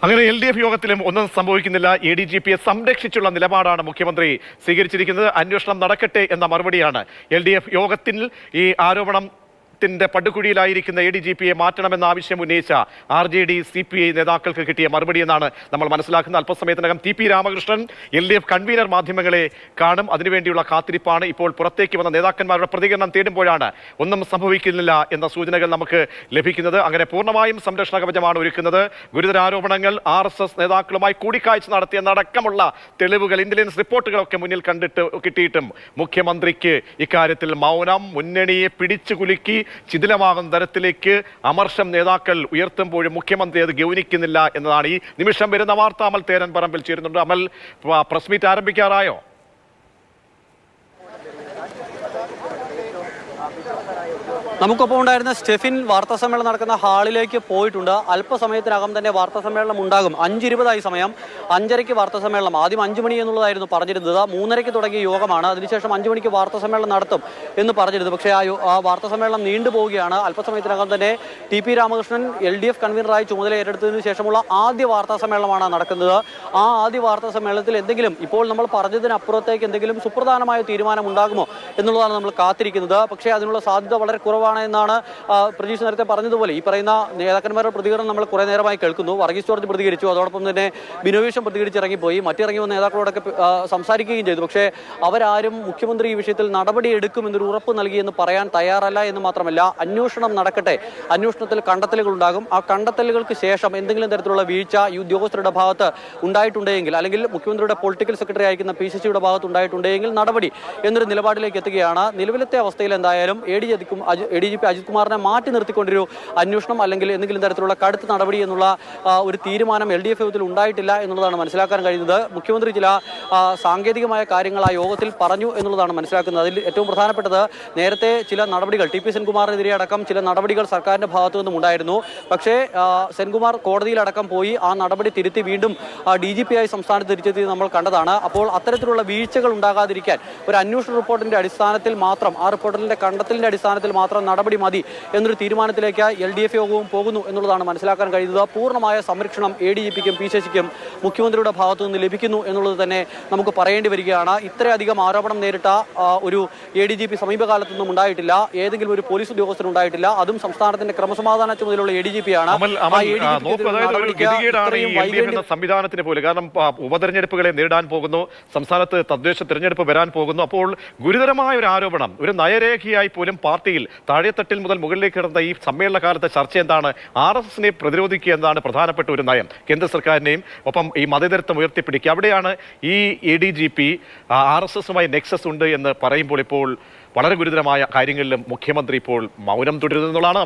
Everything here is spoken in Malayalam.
അങ്ങനെ LDF യോഗത്തിലും ഒന്നും സംഭവിക്കുന്നില്ല. ADGPയെ സംരക്ഷിച്ചുള്ള നിലപാടാണ് മുഖ്യമന്ത്രി സ്വീകരിച്ചിരിക്കുന്നത്. അന്വേഷണം നടക്കട്ടെ എന്ന മറുപടിയാണ് LDF യോഗത്തിൽ ഈ ആരോപണം പടുകുഴിയിലായിരിക്കുന്ന ADGPയെ മാറ്റണമെന്ന ആവശ്യം ഉന്നയിച്ച RJD CPI നേതാക്കൾക്ക് കിട്ടിയ മറുപടി എന്നാണ് നമ്മൾ മനസ്സിലാക്കുന്നത്. അല്പസമയത്തിനകം TP രാമകൃഷ്ണൻ LDF കൺവീനർ മാധ്യമങ്ങളെ കാണും. അതിനുവേണ്ടിയുള്ള കാത്തിരിപ്പാണ്. ഇപ്പോൾ പുറത്തേക്ക് വന്ന നേതാക്കന്മാരുടെ പ്രതികരണം തേടുമ്പോഴാണ് ഒന്നും സംഭവിക്കുന്നില്ല എന്ന സൂചനകൾ നമുക്ക് ലഭിക്കുന്നത്. അങ്ങനെ പൂർണ്ണമായും സംരക്ഷണ കവചമാണ് ഒരുക്കുന്നത്. ഗുരുതര ആരോപണങ്ങൾ RSS നേതാക്കളുമായി കൂടിക്കാഴ്ച നടത്തിയെന്നടക്കമുള്ള തെളിവുകൾ, ഇന്റലിജൻസ് റിപ്പോർട്ടുകളൊക്കെ മുന്നിൽ കിട്ടിയിട്ടും മുഖ്യമന്ത്രിക്ക് ഇക്കാര്യത്തിൽ മൗനം. മുന്നണിയെ പിടിച്ചുകുലുക്കി ശിഥിലമാകുന്ന തരത്തിലേക്ക് അമർഷം നേതാക്കൾ ഉയർത്തുമ്പോഴും മുഖ്യമന്ത്രി അത് ഗൗനിക്കുന്നില്ല എന്നതാണ് ഈ നിമിഷം വരുന്ന വാർത്ത. അമൽ തേരൻ പറമ്പിൽ ചേരുന്നുണ്ട്. അമൽ, പ്രസ് മീറ്റ് ആരംഭിക്കാറായോ? നമുക്കൊപ്പം ഉണ്ടായിരുന്ന സ്റ്റെഫിൻ വാർത്താസമ്മേളനം നടക്കുന്ന ഹാളിലേക്ക് പോയിട്ടുണ്ട്. അല്പസമയത്തിനകം തന്നെ വാർത്താസമ്മേളനം ഉണ്ടാകും. 5:20 സമയം. 5:30 വാർത്താസമ്മേളനം. ആദ്യം 5 മണി എന്നുള്ളതായിരുന്നു പറഞ്ഞിരുന്നത്. 3:30 തുടങ്ങിയ യോഗമാണ്. അതിനുശേഷം 5 മണിക്ക് വാർത്താസമ്മേളനം നടത്തും എന്ന് പറഞ്ഞിരുന്നു. പക്ഷേ ആ വാർത്താസമ്മേളനം നീണ്ടുപോവുകയാണ്. അല്പസമയത്തിനകം തന്നെ TP രാമകൃഷ്ണൻ LDF കൺവീനറായി ചുമതല ഏറ്റെടുത്തതിനു ശേഷമുള്ള ആദ്യ വാർത്താസമ്മേളനമാണ് നടക്കുന്നത്. ആ ആദ്യ വാർത്താസമ്മേളനത്തിൽ എന്തെങ്കിലും ഇപ്പോൾ നമ്മൾ പറഞ്ഞതിനപ്പുറത്തേക്ക് എന്തെങ്കിലും സുപ്രധാനമായ തീരുമാനം ഉണ്ടാകുമോ എന്നുള്ളതാണ് നമ്മൾ കാത്തിരിക്കുന്നത്. പക്ഷേ അതിനുള്ള സാധ്യത വളരെ കുറവാണ് എന്നാണ് പ്രജീഷ് നേരത്തെ പറഞ്ഞതുപോലെ. ഈ പറയുന്ന നേതാക്കന്മാരുടെ പ്രതികരണം നമ്മൾ കുറെ നേരമായി കേൾക്കുന്നു. വർഗീസ് ജോർജ് പ്രതികരിച്ചു, അതോടൊപ്പം തന്നെ ബിനോയ് പ്രതികരിച്ചിറങ്ങിപ്പോയി, മറ്റിറങ്ങി വന്ന നേതാക്കളോടൊക്കെ സംസാരിക്കുകയും ചെയ്തു. പക്ഷേ അവരാരും മുഖ്യമന്ത്രി ഈ വിഷയത്തിൽ നടപടി എടുക്കുമെന്നൊരു ഉറപ്പ് നൽകിയെന്ന് പറയാൻ തയ്യാറല്ല എന്ന് മാത്രമല്ല, അന്വേഷണം നടക്കട്ടെ, അന്വേഷണത്തിൽ കണ്ടെത്തലുകൾ ഉണ്ടാകും, ആ കണ്ടെത്തലുകൾക്ക് ശേഷം എന്തെങ്കിലും തരത്തിലുള്ള വീഴ്ച ഈ ഉദ്യോഗസ്ഥരുടെ ഭാഗത്ത് ഉണ്ടായിട്ടുണ്ടെങ്കിൽ, അല്ലെങ്കിൽ മുഖ്യമന്ത്രിയുടെ പൊളിറ്റിക്കൽ സെക്രട്ടറി ആയിരിക്കുന്ന PCCയുടെ ഭാഗത്ത് ഉണ്ടായിട്ടുണ്ടെങ്കിൽ നടപടി എന്നൊരു നിലപാടിലേക്ക് എത്തുകയാണ്. നിലവിലത്തെ അവസ്ഥയിൽ എന്തായാലും ADGP അജിത് കുമാറിനെ മാറ്റി നിർത്തിക്കൊണ്ടൊരു അന്വേഷണം അല്ലെങ്കിൽ എന്തെങ്കിലും തരത്തിലുള്ള കടുത്ത നടപടി എന്നുള്ള ഒരു തീരുമാനം LDF യോഗത്തിൽ ഉണ്ടായിട്ടില്ല എന്നുള്ളതാണ് മനസ്സിലാക്കാൻ കഴിയുന്നത്. മുഖ്യമന്ത്രി ചില സാങ്കേതികമായ കാര്യങ്ങൾ ആ യോഗത്തിൽ പറഞ്ഞു എന്നുള്ളതാണ് മനസ്സിലാക്കുന്നത്. അതിൽ ഏറ്റവും പ്രധാനപ്പെട്ടത്, നേരത്തെ ചില നടപടികൾ TP സെൻകുമാറിനെതിരെ അടക്കം ചില നടപടികൾ സർക്കാരിന്റെ ഭാഗത്തു നിന്നും ഉണ്ടായിരുന്നു. പക്ഷേ സെൻകുമാർ കോടതിയിലടക്കം പോയി ആ നടപടി തിരുത്തി വീണ്ടും DGP ആയി സംസ്ഥാനത്ത് തിരിച്ചെത്തി നമ്മൾ കണ്ടതാണ്. അപ്പോൾ അത്തരത്തിലുള്ള വീഴ്ചകൾ ഉണ്ടാകാതിരിക്കാൻ ഒരു അന്വേഷണ റിപ്പോർട്ടിന്റെ അടിസ്ഥാനത്തിൽ മാത്രം, ആ റിപ്പോർട്ടിന്റെ കണ്ടെത്തലിന്റെ അടിസ്ഥാനത്തിൽ മാത്രം നടപടി മതി എന്നൊരു തീരുമാനത്തിലേക്ക് LDF യോഗവും പോകുന്നു എന്നുള്ളതാണ് മനസ്സിലാക്കാൻ കഴിയുന്നത്. പൂർണ്ണമായ സംരക്ഷണം ADGPക്കും PCCക്കും മുഖ്യമന്ത്രിയുടെ ഭാഗത്തു നിന്ന് ലഭിക്കുന്നു എന്നുള്ളത് തന്നെ നമുക്ക് പറയേണ്ടി വരികയാണ്. ഇത്രയധികം ആരോപണം നേരിട്ട ഒരു ADGP സമീപകാലത്തൊന്നും ഉണ്ടായിട്ടില്ല. ഏതെങ്കിലും ഒരു പോലീസ് ഉദ്യോഗസ്ഥൻ ഉണ്ടായിട്ടില്ല. അതും സംസ്ഥാനത്തിന്റെ ക്രമസമാധാന ചുമതലയുള്ള ADGP-യാണ്. സംവിധാനത്തിന് പോലെ, കാരണം ഉപതെരഞ്ഞെടുപ്പുകളെ നേരിടാൻ പോകുന്നു, സംസ്ഥാനത്ത് തദ്ദേശ തെരഞ്ഞെടുപ്പ് വരാൻ പോകുന്നു. അപ്പോൾ ഗുരുതരമായ ഒരു ആരോപണം, ഒരു നയരേഖയായി പോലും പാർട്ടിയിൽ താഴെത്തട്ടിൽ മുതൽ മുകളിലേക്ക് കിടന്ന ഈ സമ്മേളന കാലത്തെ ചർച്ച എന്താണ്? RSSനെ പ്രതിരോധിക്കുക എന്നതാണ് പ്രധാനപ്പെട്ട ഒരു നയം. കേന്ദ്ര സർക്കാരിനെയും ഒപ്പം ഈ മതേതരത്വം ഉയർത്തിപ്പിടിക്കുക. അവിടെയാണ് ഈ ADGP RSSുമായി നെക്സസ് ഉണ്ട് എന്ന് പറയുമ്പോൾ ഇപ്പോൾ വളരെ ഗുരുതരമായ കാര്യങ്ങളിലും മുഖ്യമന്ത്രി ഇപ്പോൾ മൗനം തുടരുന്നു എന്നുള്ളതാണ്.